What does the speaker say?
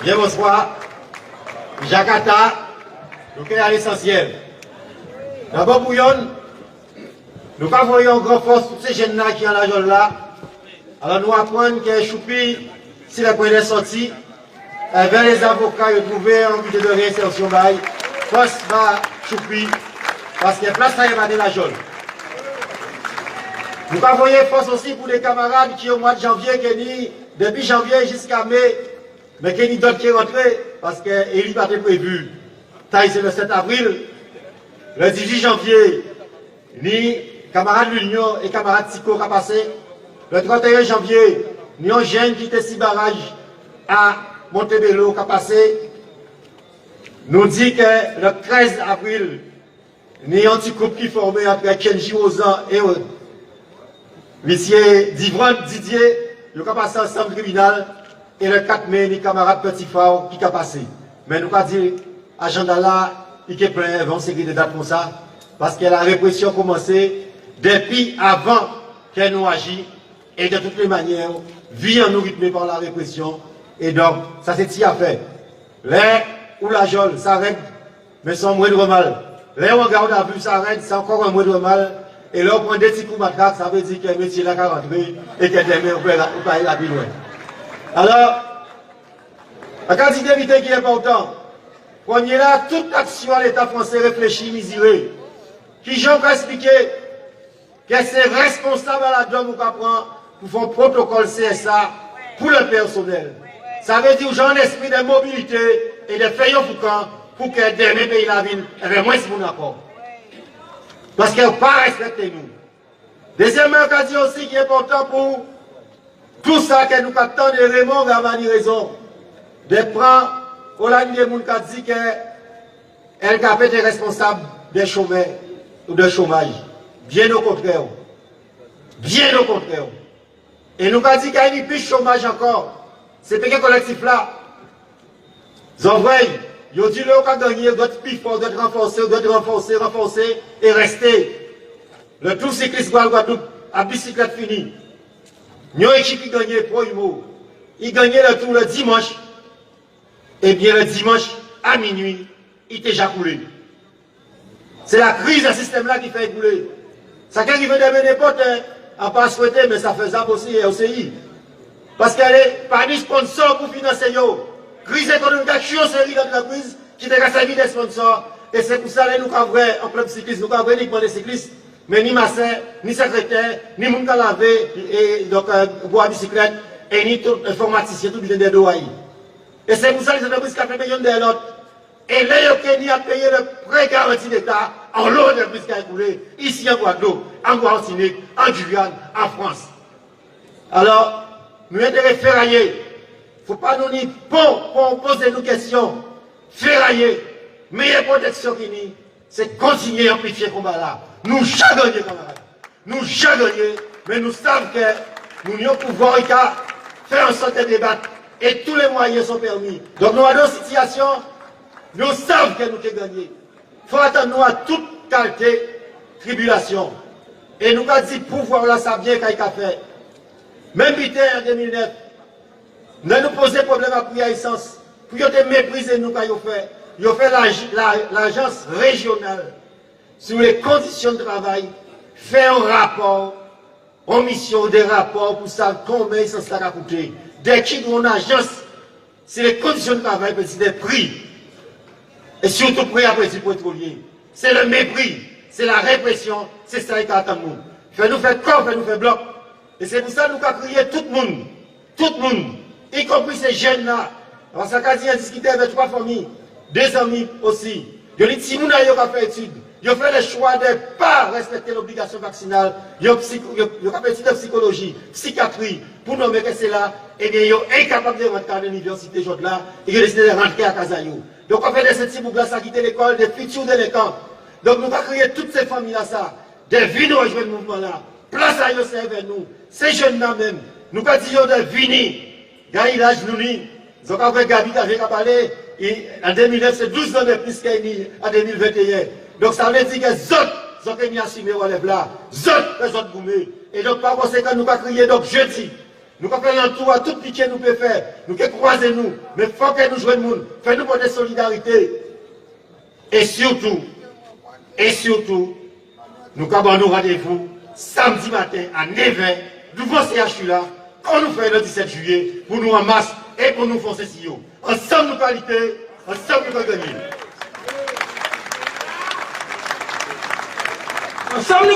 Bien bonsoir. Jakarta, nous sommes à l'essentiel. D'abord, Bouillon, nous voyons une grande force tous ces jeunes-là qui sont à la zone là. Alors nous apprenons que Choupi, si la première est sortie, vers les avocats, ils ont trouvé un but de réinsertion. Force va Choupi, parce que place ça, il va de la zone. Nous voyons force aussi pour les camarades qui au mois de janvier, qui depuis janvier jusqu'à mai, mais qui d'autres qui sont rentrés, parce que Élie pas prévu. C'est le 7 avril, le 18 janvier, ni camarades l'Union et camarades Tico qui ont passé. Le 31 janvier, ni un jeune qui était si barrage à Montebello qui a passé. Nous dit que le 13 avril, ni un petit couple qui formé entre Kenji Ozan et Monsieur Divron Didier, ils ont passé ensemble au tribunal. Et le 4 mai, les camarades Petit Fao qui ont passé. Mais nous pas dire, agenda là, il est plein, vont sécurité de date comme ça. Parce que la répression a commencé depuis avant qu'elle nous agit. Et de toutes les manières, vie en nous rythmée par la répression. Et donc, ça c'est si à faire. Là où la geôle s'arrête, mais sans moindre mal. Là où on garde à vue s'arrête, c'est encore un moindre mal. Et là, on prend des petits coups de matraque, ça veut dire que le métier là va rentrer et que demain, on peut aller la plus loin. Alors, la quantité d'éviter qui est important. Quand il y a là, toute action à l'État français réfléchit, mesuré. Qui j'en peux expliquer que c'est responsable à la donne pour faire un protocole CSA pour le personnel. Ça veut dire j'ai un esprit de mobilité et de faire pour que demain pays la ville, et bien moins c'est mon accord. Parce qu'elle n'a pas respecté nous. Deuxième occasion aussi qui est important pour tout ça que nous attendons de Raymond Gavani raison. De prendre au ligne de monde qui dit qu'elle a été responsable des chômeurs ou de chômage. Bien au contraire. Bien au contraire. Et nous avons dit qu'il y a plus de chômage encore. C'est ce collectif là. Ils ont dit qu'ils ont gagné, d'autres plus fort, d'autres renforcer et rester. Le tour cycliste Guadeloupe à bicyclette fini. Nous avons équipe qui gagnait pour Imo. Il gagnait le tour le dimanche. Et bien le dimanche, à minuit, il était déjà coulé. C'est la crise du système là qui fait couler. Ça qui arrive de n'importe à pas souhaiter, mais ça fait ça aussi et OCI. Parce qu'elle est pas ni sponsor pour financer yo. Crise économique, je suis en série d'entreprises qui te servi des sponsors. Et c'est pour ça que nous avons un club cycliste, nous avons uniquement des cyclistes. Mais ni massin, ni secrétaire, ni moun ka laver, et donc bois bicyclette, et ni tout informaticien, tout bien des douailles. Et c'est pour ça que les entreprises qui ont fait millions de l'autre. Et là, il a payé le prêt garanti d'État en lot d'entreprises qui a écoulé, ici en Guadeloupe, en Martinique, en Guyane, en France. Alors, nous devons ferrailler. Il ne faut pas nous dire, bon, poser nos questions. Ferrailler. Meilleure protection qui nous, c'est continuer à amplifier le combat là. Nous jamais gagné, camarades. Nous jamais gagné, mais nous savons que nous avons pouvoir faire en sorte de débattre et tous les moyens sont permis. Donc nous avons une situation, nous savons que nous avons gagné. Il faut attendre nous à toute qualité, tribulation. Et nous avons dit pouvoir là, ça vient qu'il a fait. Même en 2009, nous avons posé problème à Pouya Essence. Pour nous mépriser nous quand ils ont fait. Ils ont fait l'agence régionale sur les conditions de travail, faire un rapport, en mission des rapports pour savoir combien ça a coûté. Dès qu'il y a une agence, c'est les conditions de travail, c'est des prix. Et surtout prix après du pétrolier. C'est le mépris, c'est la répression, c'est ça qui attend nous. Fait-nous faire corps, fait-nous faire bloc. Et c'est pour ça que nous avons crié tout le monde, y compris ces jeunes-là. Parce qu'on a discuté avec 3 familles, 2 amis aussi. Ils ont dit si nous n'avons fait études, ils ont fait le choix de ne pas respecter l'obligation vaccinale. Ils ont fait études de psychologie, psychiatrie, pour nommer que c'est là. Et bien, ils sont incapables de rentrer à l'université aujourd'hui là. Ils ont décidé de rentrer à Kazaïou. Donc, on fait de cette cible là, quitter l'école, des futurs délinquants. Donc, nous allons créer toutes ces familles-là, ça. Des vignes rejoindre le mouvement là. Place à eux, c'est vers nous. Ces jeunes-là même, nous allons dire de venir. Gaï l'âge nous ni. Ils ont fait Gabi qui avait parlé. En 2009, c'est 12 ans de plus qu'en 2021. Donc ça veut dire que les autres ont assumé relève là. Les autres gourmets. Et donc par conséquent, nous allons crier donc jeudi. Nous avons fait un tour à tout piquet nous pouvons faire. Nous pouvons croiser nous. Mais il faut que nous jouions le monde. Fais-nous pour des solidarités. Et surtout, nous avons nous rendez-vous samedi matin à 9h. Devant CHU là. Quand nous faisons le 17 juillet. Pour nous en masse et pour nous foncer si haut. Ensemble nous qualité. Ensemble nous gagner. Ensemble nous